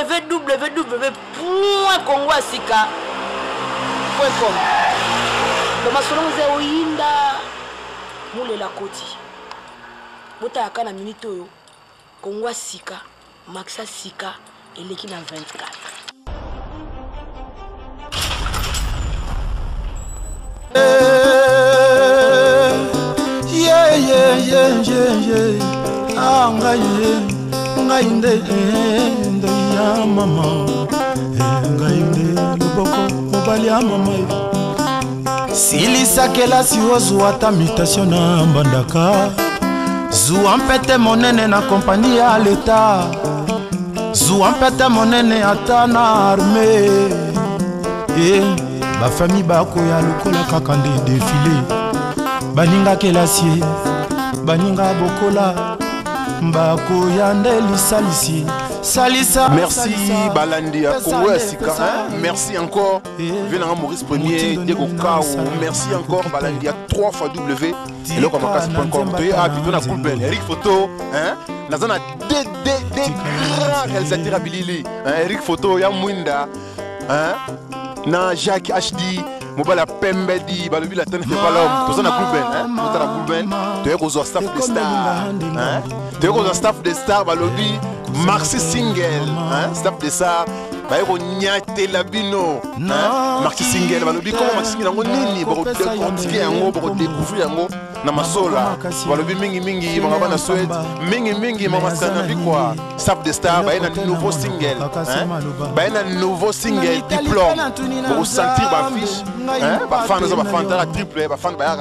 www.congoasika.com. Dans salon Zéoïnda Moule la Koti. Bota yakana minute yo. Congo Sika, Maxa Sika et l'équipe en 24. Ah, ngainde ya mama, ngainde loboko mobali ya mama. Silisa kelasi ozu ata mutation na mbandaka. Zouan pete monene na kompani ya l'État. Zouan pete monene ata na armée. Ba famille bako ya lokola kakande défilé. Baninga kelasi, baninga bokola. Mbako yande lisalisi. Salisa. Merci Balandi à Congo Asika. Merci encore Venant Maurice Premier Diego Kao. Merci encore Balandi à 3 fois W. Et là comme Makasi.com. Ah puis on a Goulben Eric Photo Nazana des grands réalisateurs Bilili. Eric Photo ya Mwinda na Jacques HD Mobala Pembedi Balobi la tête fait pas l'homme. Tout ça na Goulben tout ça na Goulben. Tu es au staff des stars. Tu es au staff des stars Balobi Maxi Single, staff de ça, baïro nyate labino, Maxi Single, balobi comment Maxi Single ngo nini, baro décortiquer yango, baro découvrir yango na masola, balobi mingi mama na Suède, mingi mama sana bikwa, staff de star, baïna nouveau single, baïna nouveau single diplôme, baro sentir ba fiche, ba fan za ba fantara triple, ba fan ba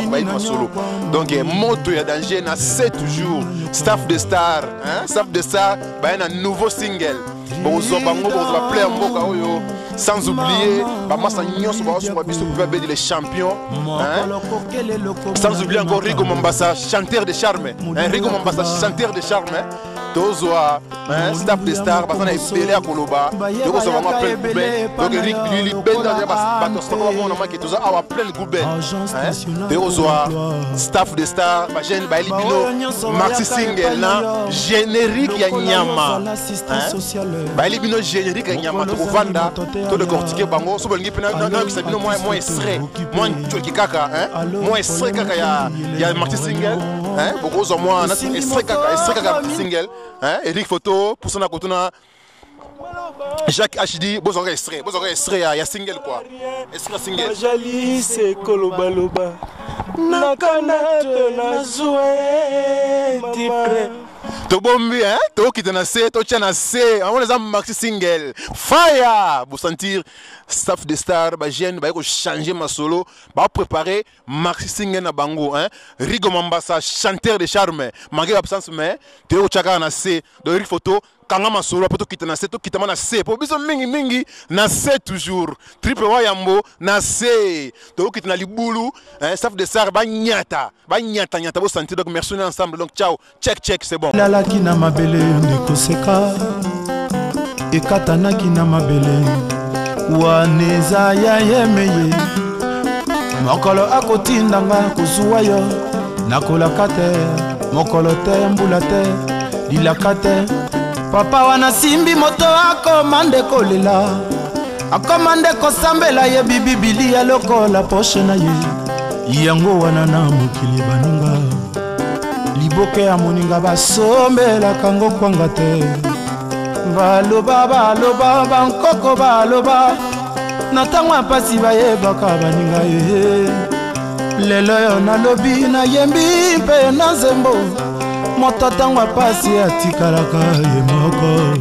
baïna solo. Donc moto ya danger na 7 jours, staff de star, staff de ça, bah, un nouveau single. Bon, sans oublier, les champions. Sans oublier encore Rigo Mombasa, chanteur de charme. Rigo Mombasa, chanteur de charme. Tozoa, staff de stars, parce qu'on a espéré à Koloba. Donc, on va plein de goubets. Donc, Rick Billy, plein de goubets. Tozoa, staff de stars, Maxi Single, générique Yanyama. Bailibino générique Yanyama, Vanda, tout le cortiqué Bango, moins extrait, moins kaka, moins extrait kaka, il y a Maxi Single, beaucoup de moi, extrait kaka single. Eric Photo, pour son akotuna Jacques HD, vous aurez extrait, il y a single quoi. Extrait single. Jali c'est kolobaloba. Nakana na zoué tipre. To bombi to kitana se, to chana se, on les a maxi single. Fire, vous sentir staff de star, ba jeune, ba changer ma solo, ba préparer maxi single na bango Rigo Mombasa, chanteur de charme, malgré l'absence mais Théo Chaka na se, de Rick Photo. Kanga masolo poto kitana se to kitama na se po biso mingi na se toujours triple wa yambo na se to kitana libulu staff de sar ba nyata bo sentir donc merci ensemble donc ciao check c'est bon lala kina mabele ndeko seka ekatana kina mabele waneza ya yemeye mokolo akotindanga kuzuwa yo nakola kate mokolo te mbula te dilakate. Papa wana simbi moto akomande kolela akomande kosambela ye bibibili ya lokola poche na ye yango wana na mokili baninga liboke ya moninga basombela kango kwanga te baloba bankoko baloba na ntango ya mpasi bayebaka baninga ye lelo yo nalobi nayembi mpe na nzembo moto tango pasi atikalaka ye moko.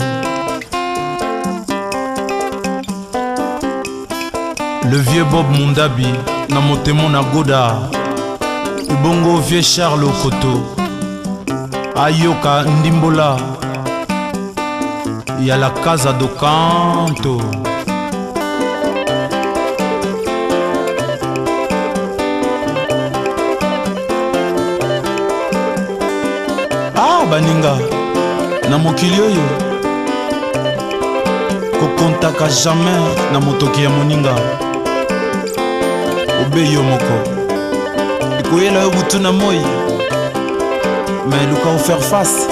Le vieux Bob Mundabi na motemo na goda Bongo vieux Charles Okoto Ayoka Ndimbola ya la Casa do Canto. Baninga na mokili oyo kokontaka jamais na motoki ya moninga obeyo moko ekoyela yo butu na moi mais luka faire face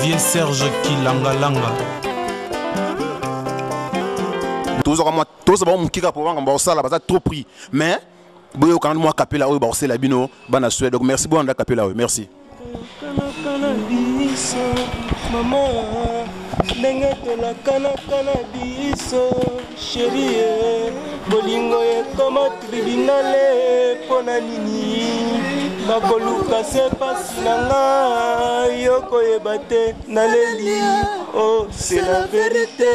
Didier Serge Kilangalanga. Tous avant mon kika pour voir ça là, parce que trop pris. Mais boyo quand moi capé là, bah c'est la bino, bana Suède. Donc merci beaucoup de capé là, merci. Maman, ndenge tola kana biso chérie, bolingo ekoma tribunale pona nini bakoluka se pasi nanga yoko yebate naleli. Oh, c'est la vérité.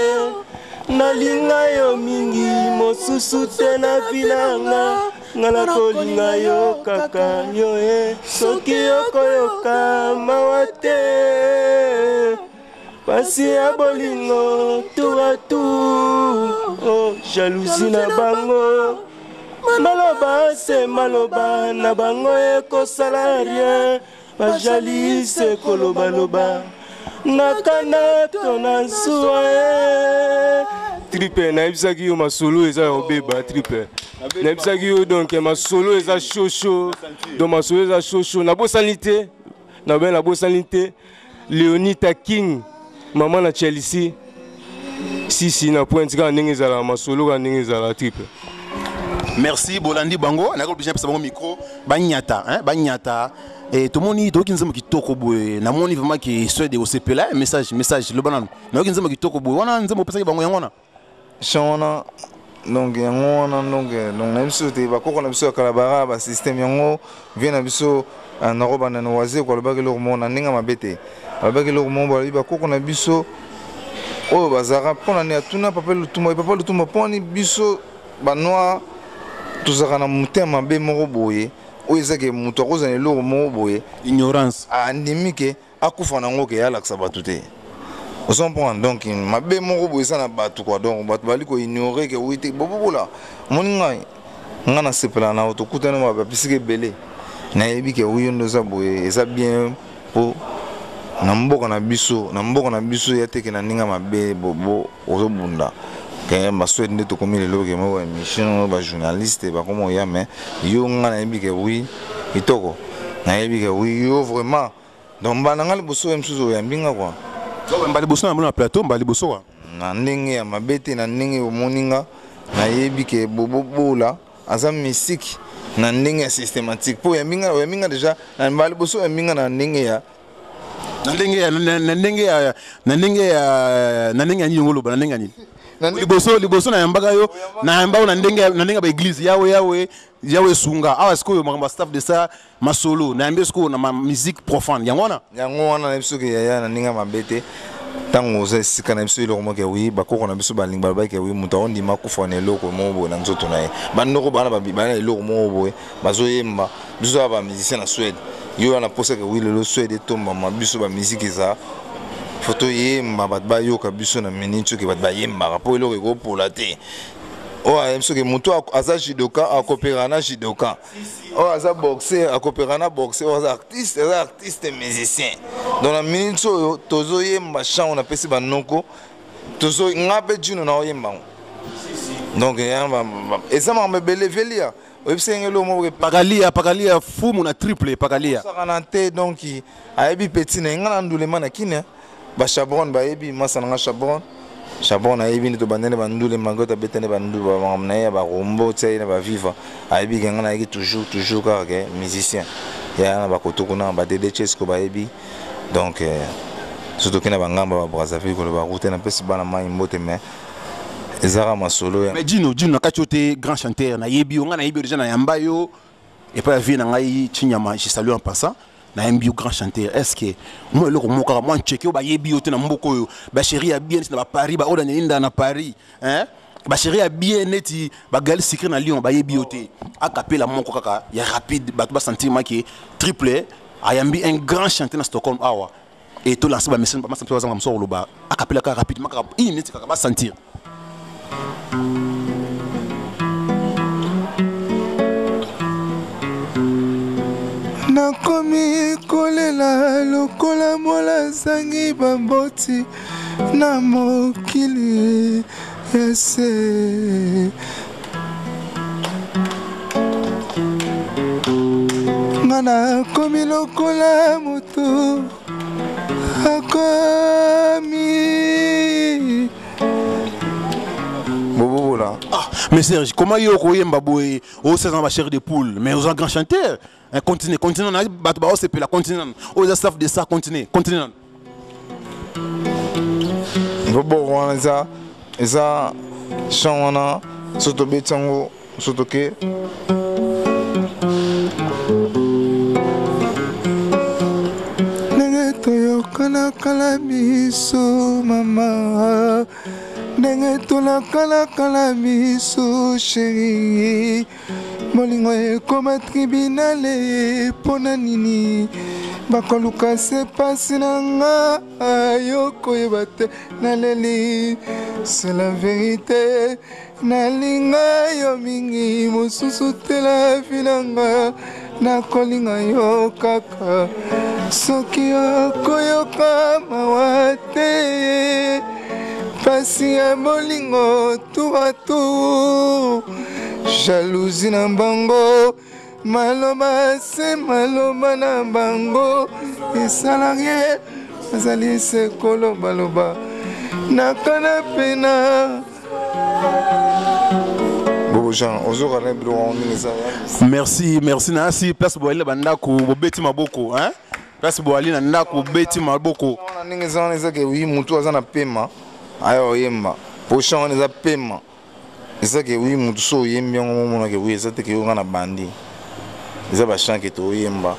Nalinga yo mingi mosusu te na vilanga ngala kolinga yo kaka yo soki yokoyoka mawa te pasi ya bolingo tour à tour. Oh, jalousie na bango maloba se maloba na bango ekosala rien bajalise kolobaloba nakana tona nsuwa tripe naibisaki yo masolo eza obeba tripe naibisaki yo donc masolo eza shosho donc masolo eza shosho nabosani te nabosani te Leonita King mama na Chelsea sisi na pointe ka ndenge ezala masolo ka ndenge ezala tripe. Merci Bolandi Bango, na ko bien pesa bango micro banyata hein banyata. Et tout le monde dit qu'il y a qui toko boy. Na moni vraiment qui soit de OCP là message le banane. Na qu'il y a qui toko boy. Wana nzemo pesa ki bango yangona. Shona donc yangona donc même si tu vas ko na biso kalabara ba système yango vient na biso na roba na noise ko le ba ke lo mona ninga mabete. Ba ke lo mona ba ko na biso o bazara pona ne atuna papa le tuma poni biso ba noir tuzaka na mutema be moko boye. Oizake muto kozana loko mo boye ignorance andimike akufa nango ke yala ksabatuté on prend donc mabe moko boye sana batu quoi donc batu bali ko ignorer ke wite bobola moninga ngana sepela na auto kutana ma pisike belé na yebi ke wiyondo za boye eza bien po na mboka na biso ya teke na ninga mabe bobo ozobunda que ma souhaite de tout comme les loges moi émission ba journaliste ba comment y a mais yo ngana yebi ke oui itoko na yebi ke oui yo vraiment donc bananga le bosso msuzo ya mbinga quoi donc mbali bosso na plateau mbali bosso quoi na ndenge ya mabete na ndenge moninga na yebi ke bobobola aza mystique na ndenge systématique po ya mbinga déjà na mbali bosso ya mbinga na ndenge ya na ndenge ya nyingolo ba ndenge ya liboso na yambaka yo na yambao na ndenge ba église yawe sunga awa siko yo makamba staff de ça masolo na yambe siko na ma musique profane yango wana na biso ke ya na ndenge mabete tango za sika na biso iloko moke wi bakoko na biso balinga ba ke wi muta ondi makufa na eloko mobo na nzoto na ye bandoko bana ba eloko mobo bazo yemba biso ba musicien na Suède yo na posa ke wi le Suède tomba ma biso ba musique za photo yemba bat ba yo ka biso na minute ke bat ba yemba po eloko ko polate o amso ke muto aza judoka akopera na judoka o aza boxer akopera na boxer o aza artiste musicien dans la minute so tozo yemba chant on appelle ba noko tozo ngabe juno na yemba donc yamba ezama mebele velia pagalia fumu na triple pagalia sakanante donc ayebi petit na ngana ndulema na kine ba chabron ba yebi masana chabron ayebi ni to bandene bandule mangota betene bandu ba ngamna ya ba rombo tsena ba viva ayebi ngana yeki toujours ka ke musicien ya na ba kotokuna ba dede chesko ba yebi donc surtout kina bangamba ba Brazzaville ko ba route na pesi bana mai mbote mais ezara masolo mais Dino kachote grand chanteur na yebi on na yebi déjà na yamba yo et pas vie na ngai chinyama je salue en passant na yebi grand chanteur est-ce que moi le moka moi checker ba yebi yo te na mboko yo ba chérie a bien na ba Paris ba oda ninda na Paris hein ba chérie a bien neti ba gal secret na Lyon ba yebi yo te akapela moko kaka ya rapide ba to ba sentir maki triple ayambi un grand chanteur na Stockholm awa et to lancer ba message ba sentir bazanga msoro lo ba akapela ka rapidement ka neti kaka ba sentir. Nakomi kolela lokola mola zangi bamboti na mokili yase ngana komi lokola moto akomi bobo là. Ah, mais Serge, comment il y a Mbaboué au 16 ans, chair de poule, mais aux grands chanteurs, continuez, continuez, on a c'est la continuez, aux staff de ça, continuez, continuez. Bobo, on ça, chant, soto betango, soto ke. Nenge toyo kala miso mama. Nenge tola kala miso chérie. Molingo ekoma tribunale pona nini. Bakoluka se pasi nanga ayoko yebate naleli. C'est la vérité. Nalinga yo mingi mususu te la vinanga. Nakolinga yo kaka. Soki okoyoka mawate. Pasi ya molingo tour à tour. Jalousie na bango. Maloba se maloba na bango. Esalarié azali se koloba loba. Nakana pena. Merci, merci Nancy. Place Boali Bandako, Bobeti Maboko, hein? Place Boali Nandako, Beti Maboko. On a que oui, Moutou a un paiement. Ayo Yemba. Prochain, on a paiement. Et ça que oui, Moutou so Yemba, on a que oui, ça que on a bandi. Ils ont chant que to Yemba.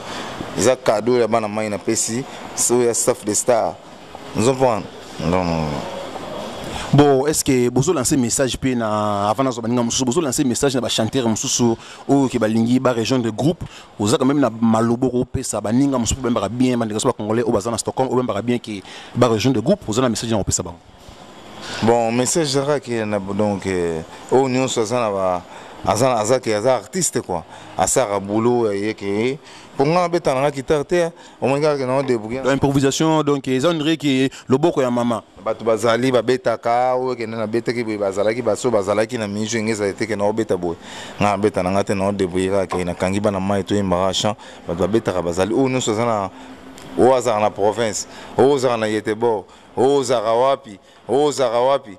Ils ont cadeau là-bas dans ma pesi, so ya staff de star. Nous en prendre. Non. Bon, est-ce que vous avez lancé un message avant de lancer un message à chanter ou qui balingi ba région de groupe, vous avez quand même na malobo ropé ça baninga musu bemba bien man soit congolais au bazana Stockholm ou bemba bien qui ba région de groupe, vous avez un message en ropé ça bon. Bon, message là qui donc au union soit azana qui est artiste quoi. Asa boulot et qui pour moi beta na guitare au moins que non débrouiller. L'improvisation donc ils ont qui le boko ya mama. Batu bazali babeta ka o ke na beta ki bazala ki baso bazala ki na mijo ngeza ete ke na beta boy. Na beta na ngate na débrouiller ka na kangi bana mai to imba champ batu babeta ka bazali o nous sozana o azar na province o azar na Yetebo o zarawapi o zarawapi.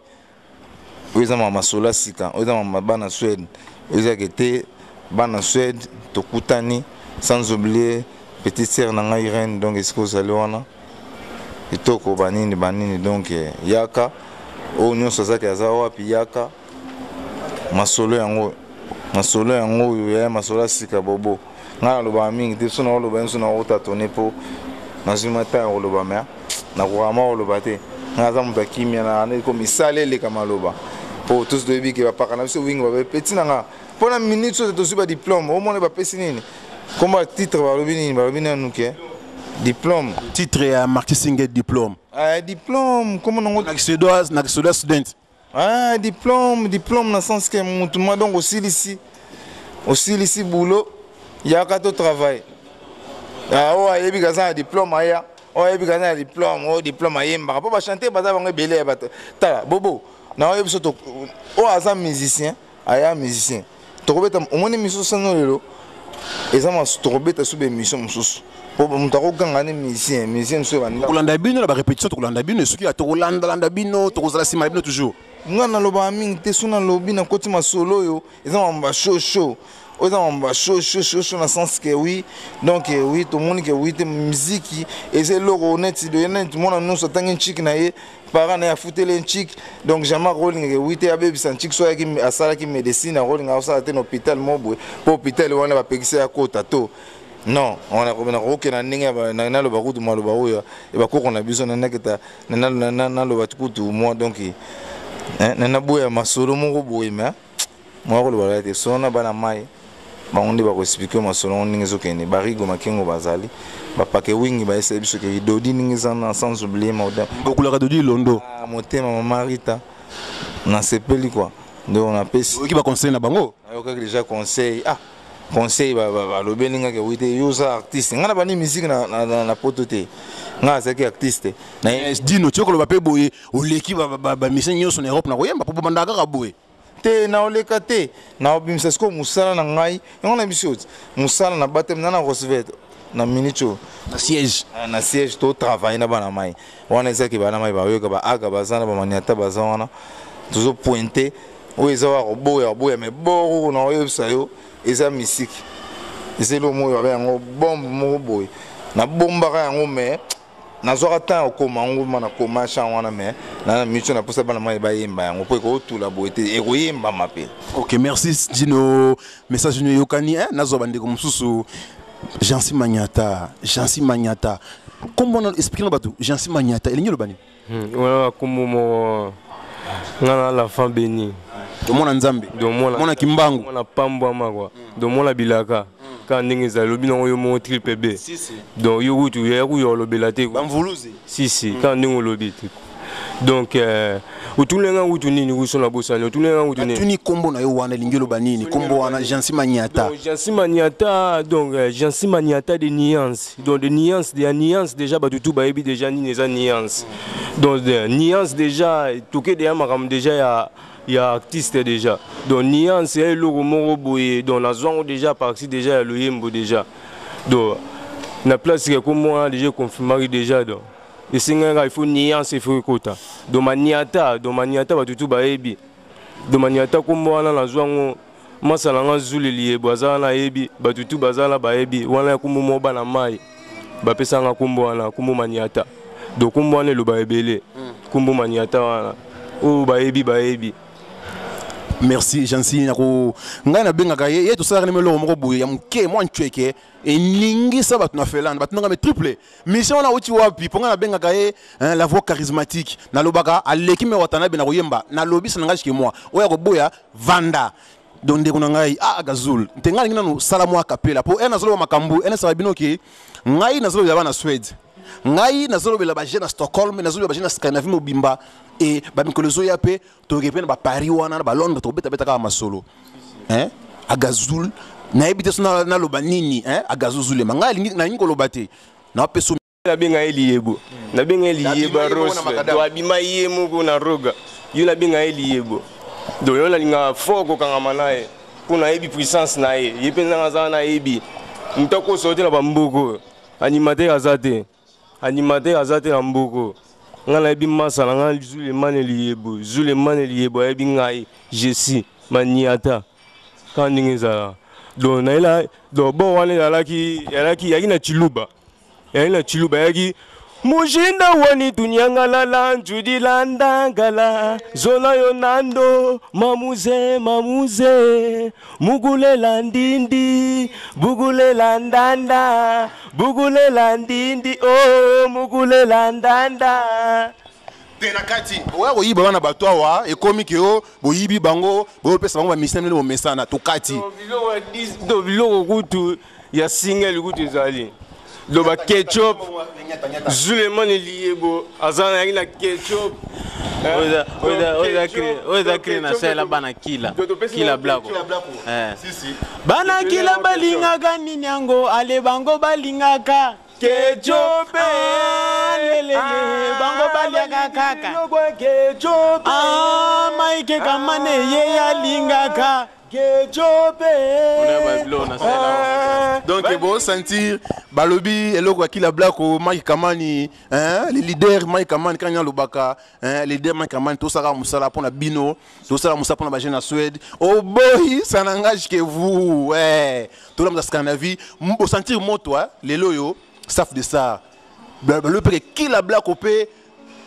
Oza mama sola sika oza mama bana Suède oza kete bana Suède to kutani sans oublier petite sœur nanga Irène donc est-ce que vous allez wana itoko banini donc yaka o nyonso zaki azawa pi yaka masolo yango ya masolo sika bobo ngala loba mingi te sona loba nso na ota tone po na zimata loba me na kuama loba te ngaza muta kimia na ne ko misale le kama loba po tous de bi ke ba pakana so wingi ba petit nanga pona minute so to suba diplôme au moins ba pesi nini comment titre ba lobini nuke diplôme titre à marketing et diplôme diplôme comment on na student diplôme dans sens que moi donc aussi ici boulot yaka to travail o ayebi gaza diplôme aya o ayebi gaza diplôme ayemba pa ba chanter baza bango belé ba tala bobo na oyebi so to o aza musicien aya musicien to kobeta o moni miso sano lelo ezama to kobeta sube mission mususu po mutako ganga ni musicien so banda kolanda bino na ba répétition to kolanda bino soki to kolanda bino to kozala sima bino toujours ngana loba mingi te suna lobi na koti masolo yo ezama mba show oza mba show na sens que oui donc oui tout le monde que oui te musique et c'est logo honnête de net mona nous so tangi chic na ye para na fouter les chic donc jamais rolling que oui te abebi san chic so ki asala ki médecine rolling a ça te hôpital mobwe po hôpital wana ba pekisa ya kota to non on a comme na roke na ninga na lo ba kutu malo ba oya e ba ko na biso na naketa na lo ba kutu moi donc na boya masolo moko boye mais moi ko lo ba te sona bana mai on va expliquer ma selon ningezo kene barigo makengo bazali ba pake wingi ba ese biso ke dodi ningezana sans oublier modem beaucoup la dodi londo motema mama Rita na sepeli quoi donc on a pesi qui va conseiller na bango ayoka déjà conseil conseil ba lobelinga ke wite user artiste ngana bani musique na potote nga zaki artiste na dino tshoko lo ba pe boye oleki ba mission nyoso na Europe na koyemba popo bandaka ka boye te na oleka te na obimisa sko musala na ngai ngona bisoti musala na batem na Roosevelt na minicho na siège to travailler na bana mai wana ezaki bana mai ba yoka ba aga bazana ba maniata bazana toujours pointer o ezawa boya mais boro na oyebisa yo eza musique ezelo moyo ba yango bombe mo boy na bomba ka yango mais nazwaka temps okoma ngo mana koma cha wana mais na micho na posa bana mai ba yemba yango po ko tula boy te e ko yemba mape. OK, merci Dino, message no yokani nazo bande ko mususu Jansi Maniata. Comment on explique bateau Jansi Maniata elingi lo bani voilà comme mo ngana la fin béni do mona nzambe do mona kimbangu mona pambwa makwa do mona bilaka quand ndenge za lobi no yo mo triple B donc yo wutu ya ku yo lobela te bamvuluze si quand ndenge lobi donc utulenga wutu nini kusona bosani utulenga wutu nini tuni kombo na yo wana lingelo banini kombo wana Jansi Maniata donc Jansi Maniata des nuances donc des nuances déjà batutu baebi déjà ni les nuances donc des nuances déjà toké déjà makam déjà ya artiste déjà donc nuance et le moro boye donc la zone déjà parti déjà le yembo déjà donc na place que comme moi déjà confirmé déjà donc et c'est il faut nuance il faut kota donc maniata batutu baebi donc maniata comme moi na zone masala nga zuli liye bazana ebi batutu bazala baebi wana kumbu mo bana mai bapesa nga kumbu wana kumbu maniata donc kumbu wana lo baebele kumbu maniata wana o baebi. Merci Jansi nako ngai na benga ka ye to sala nemelo moko boye ya mke mo nchweke e ningi sa batu na felanda batu nga me triple mission na uti wapi ponga na benga ka ye la voix charismatique na lobaka aleki me watana be na koyemba na lobisa na ngashike moi oya ko boya vanda donde kuna ngai agazul ntenga ngina no sala mo akapela po ena zolo makambu ena sa binoki ngai na zolo ya bana Swede ngai na zolo bela ba jeune na Stockholm na zolo ba jeune na Scandinavie mobimba et ba mikolozo ya pe to repena ba Paris wana ba Londres to beta ka masolo agazul na ebite sona na loba nini agazuzule ngai na ngolo bate na peso na benga eliyebo rose to abima yemo ko na roga yo na benga eliyebo do yo na linga foko kanga manae kuna ebi puissance na ye penza ngaza na ebi mtoko sote na bambuko animateur azate na mbuko ngala ebi masala ngala Zulemane liyebo ebi ngai jesi maniata kandinga za do na ila do bo wane yaki na chiluba yaki Mujinda wani tunyangala njudi landangala zola yonando mamuze mugule landindi bugule landanda bugule landindi oh mugule landanda tena kati oya koyiba bana bato awa ekomi ke yo boyibi bango bopesa bango ba mission le bomesana to kati do biloko kutu ya single kutu ezali loba ketchup Zulemane liyebo azana yakina ketchup oza kri na sela bana kila blako bana kila balingaka nini yango ale bango balingaka ketchup lelele bango baliaka kaka maike kamane ye yalingaka donc bon sentir balobi eloko akila blako Mike Kamani les leaders Mike Kamani kanya lobaka les leaders Mike Kamani to sala musala pona bino to sala musala pona ba jeune na Suède oh boy ça n'engage que vous to la Scandinavie mbo sentir moto les loyo staff de ça le pe kila blako pe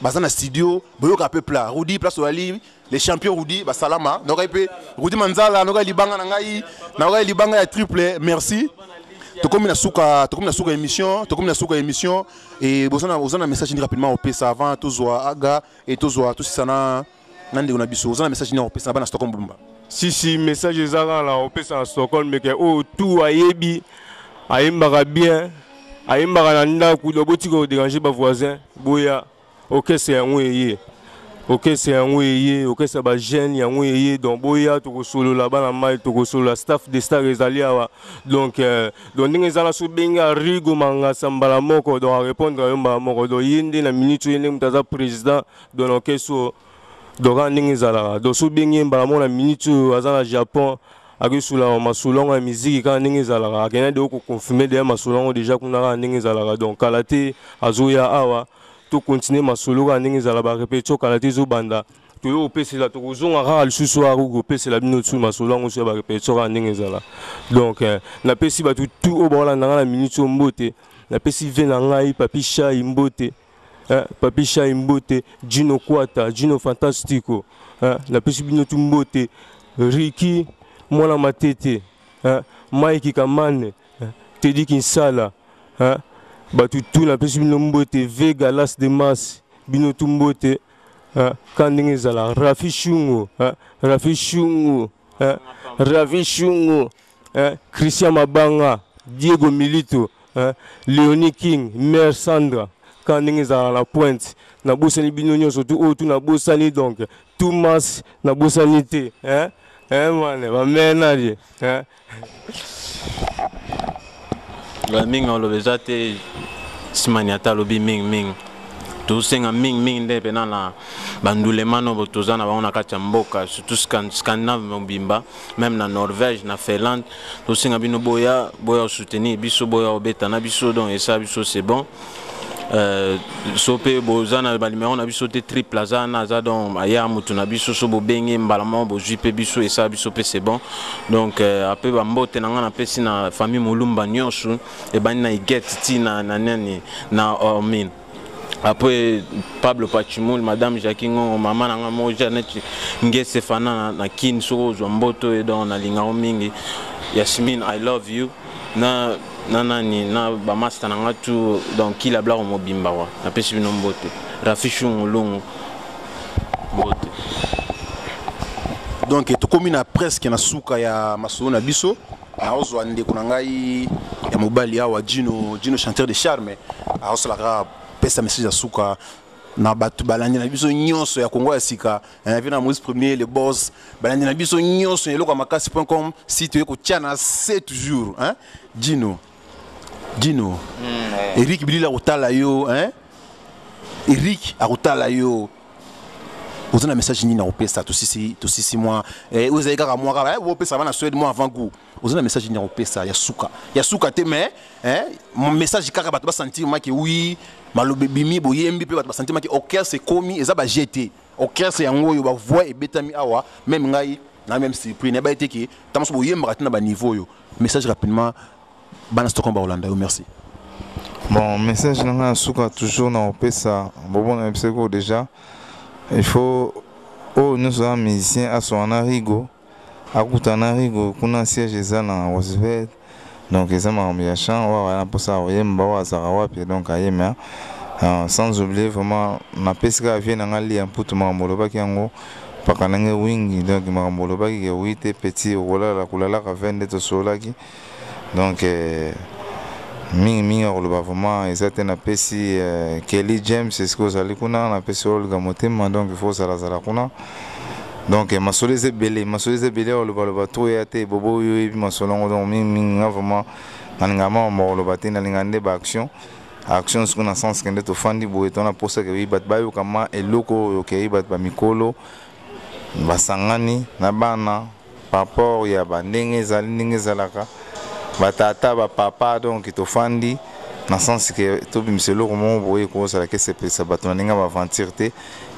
bazana studio boyoka pe plat Rudy place wali les champions Rudy basalama nokai Rudy Manzala nokai libanga nangai nokai libanga ya triple merci to comme na suka émission et bozana message ni rapidement au pesa avant tozwa aga et tozwa tout sana nande on a biso bozana message ni au pesa bana Stockholm bumba si message ezaka la au pesa Stockholm mais que oh tout ayebi ayembaka bien ayembaka na ndako loboti ko déranger ba voisin boya OK c'est un oui OK c'est un oui OK ça ba jeune ya oui donc boya to ko solo la bana mai to ko solo la staff de star ezaliawa donc ndenge zala so benga rigo manga sambala moko donc répondre yomba moko do yinde na minute yende mutaza président donc OK so donc ndenge zala do so benga mbala mo na minute azala Japon ake sula masolongo ya musique ka ndenge ezalaka akena de ko confirmer de masolongo déjà kuna ka ndenge ezalaka donc kala te azoya awa to continuer masolo ka ndenge ezala ba répétition kala te zo banda to yo pesela to kozonga ka lisusu ako pesela bino tu masolongo so ba répétition ka ndenge ezala donc na pesi ba tout o ba na na minute mbote na pesi ve na ngai Papi Shai Mbote Papi Shai Mbote Gino Kwata Gino Fantastico na pesi bino tu mbote Ricky Mwana Matete Mike Kamane Teddy Kinsala batu tu na pesi bino mbote Vega Las de Mas bino tu mbote kandenge zala Rafi Shungo Rafi Shungo Christian Mabanga Diego Milito Leonie King Mère Sandra kandenge zala la pointe na bosani bino nyonso tu o tu na bosani donc Thomas na bosani te man ba mena di la ming on le te simaniata lobi ming to senga ming de penana bandulemano botozana baona kacha mboka surtout Scandinave mbimba même na Norvège na Finlande to senga bino boya soutenir biso boya obeta na biso donc et ça biso c'est bon sope bozana balimero na biso te triple azana za donc aya mutu na biso so bo benge mbalama bo jupe biso et ça biso pe c'est bon donc après ba mbote na ngana pesi na famille Mulumba nyonso e bani na iget tina na nani na Ormin. Après Pablo Pachimoul, Madame Jacquingo, Maman Nangamo, Janet Ngese Fana, na Kin Soro, Zomboto, et dans la Lingao Mingi, Yasmine, I love you. Na Bamasta Nangatu, donc qui la blague au Mobimbawa, na Pessino Mbote, Rafichon Long Mbote. Donc, tu commune presque na souka ya Masolo na biso. Aozo ande kunangai ya mobali awa Gino chanteur de charme. Aozo la pesa message ya souka na batu balandi na biso nyonso ya Kongo ya sika na vina Moïse Premier le boss balandi na biso nyonso eloko makasi.com site ko tiana 7 jours hein Gino Eric Bilila kotala yo hein Eric akotala yo ozana message ni na opesa to sisi moi vous avez kaka moi kaka vous opesa bana Suède moi avant goût ozana message ni na opesa ya souka te mais hein mon message kaka bato ba sentir ma que oui malobe bimi boyembi pe bato ba sentir ma que au cœur c'est commis eza ba jeté au cœur c'est yango yo ba voix et betami awa même ngai na même surprise na ba été que tamoso boyemba na ba niveau yo message rapidement bana Stockholm ba Hollande merci. Bon message na souka toujours na opesa bon na pseko déjà il faut nous sommes musiciens à son arigo à Rigo kuna siège eza na Roosevelt donc eza ma chant wa pour ça oyemba wa zarawa puis donc ayema sans oublier vraiment na pesika vient na ngali en putu mamoloba kiango pakanange wingi donc mamoloba ki wite petit wala la kulala ka vende to solaki donc mingi oloba vraiment ezate na pesi Kelly James c'est ce que vous allez kuna na pesi olga motema donc il faut zala kuna donc masoleze belé oloba to ya te bobo yo ebi masolongo donc mingi vraiment nangama mo oloba te na lingande ba action ce qu'on a sens kende to fandi bo etona posa ke bat bayo kama eloko yo ke bat ba mikolo basangani na bana rapport ya bandenge zalaka batata ba papa donc to fandi na sens que to bimselo comment boye ko ça que c'est ça bato ninga ba aventure te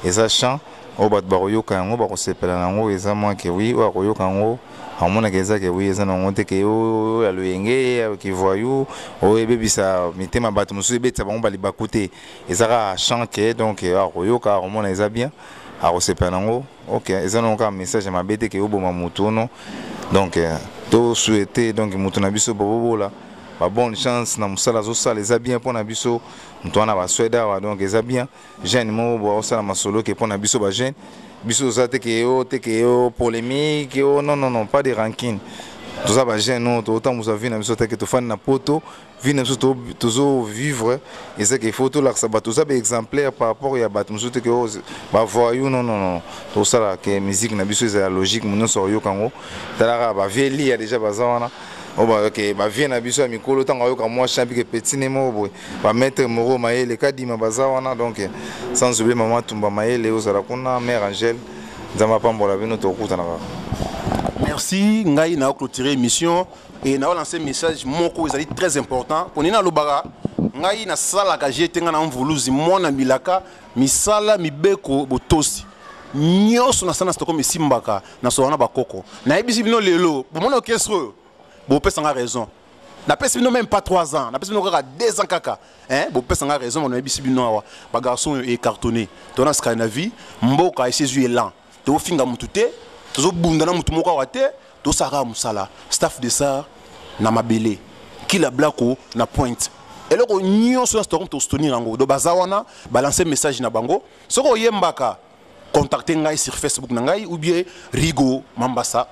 et ça chant o bat ba yoka yango ba ko sepela nango eza moi que oui wa ko yoka yango amona ke za ke oui eza nango te ke o ya loyenge ki voyou o ebebisa mitema bato musu ebeta bango bali bakote eza ka chant que donc wa ko yoka amona eza bien a ko sepela nango OK eza non ka message ma bete ke o boma mutuno donc to souhaiter donc mutuna biso bobola ba bonne chance na musala zo sala eza bien pour na biso mutwana ba Suède wa donc eza bien jeune mo bo sala masolo ke pour na biso ba jeune biso za te ke o polémique o non pas de rancune tout ça ba jeune non to autant vous avez na biso te ke to fan na poto vina biso to vivre et c'est qu'il faut tout là ça ba tout ça ba exemplaire par rapport ya bat muso te ke ba voyou non tout ça que musique na biso c'est logique mon so yo kango tala ba veli ya déjà bazawana o ba OK ba vient na biso mikolo tanga yo ka moi champi que petit nemo boy ba mettre moro maele kadima bazawana donc sans oublier maman tumba maele o sala kuna mère Angèle nzamba pambola bino to kuta na merci ngai na clôturer émission et na lancer message moko ezali très important pour nina lobara ngai na sala ka jetenga na mvuluzi mona milaka misala mibeko botosi nyoso na sana stoko misimbaka na soana bakoko na ebisi bino lelo bomona orchestre bo pesa nga raison na pesa bino même pas 3 ans na pesa bino kaka 2 ans kaka hein bo pesa nga raison on ebisi bino awa ba garçon et cartonné to na Scandinavie mboka esi élan to finga mutute to bunda na mutu moko wate to sara musala staff de ça na mabele kila blako na pointe eloko nyonso na stoko to soutenir ngo do bazawana balancer message na bango soko yembaka contacter ngai sur Facebook na ngai ou bien Rigo Mambasa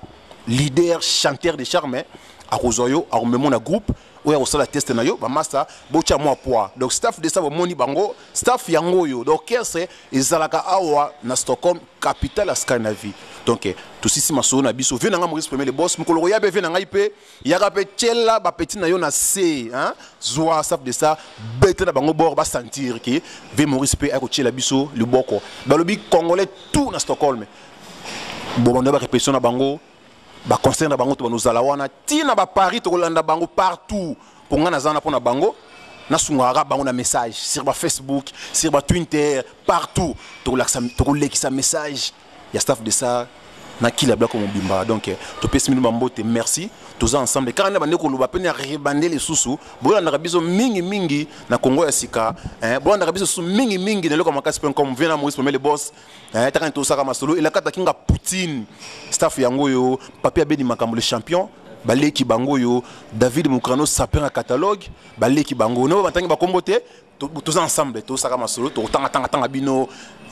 leader chanteur de charme à Rosoyo à mon groupe ou à la test na yo ba massa bocha moi poids donc staff de ça ba moni bango staff yango yo donc c'est ezalaka awa na Stockholm capitale à Scandinavie donc tout si maso na biso vient nga Maurice premier le boss mukolo ya be vient nga ipe ya ka pe tchela ba petit na yo na C hein zoa staff de ça bête na bango bord ba sentir que ve Maurice pe a ko tchela biso le boko ba lobi congolais tout na Stockholm bon on a répétition na bango ba concert na bango to nous ala wana tina ba Paris to kolanda bango partout pour nga nazana pona bango na sungara bango na message sur ba Facebook sur ba Twitter partout to lekisa message ya staff de ça na kila black comme bimba donc to pesi minu mambote merci tous ensemble car na bande ko luba pena rebande les susu bola na biso mingi na Congo ya sika bola na biso su mingi na loko makasi.com vient na Maurice mais le boss ta kan to saka masolo ila kata kinga Poutine staff yango yo papier beni makambo le champion baleki bango yo David Mukrano sapin à catalogue baleki bango no batangi bakombote tous ensemble tous saka masolo to tanga bino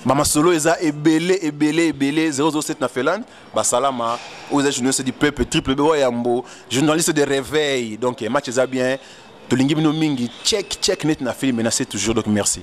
Mama Solo eza ebele 007 na Finlande basalama aux journalistes du peuple triple B yambo journaliste de réveil donc match eza bien to lingi bino mingi check net na film na c'est toujours donc merci.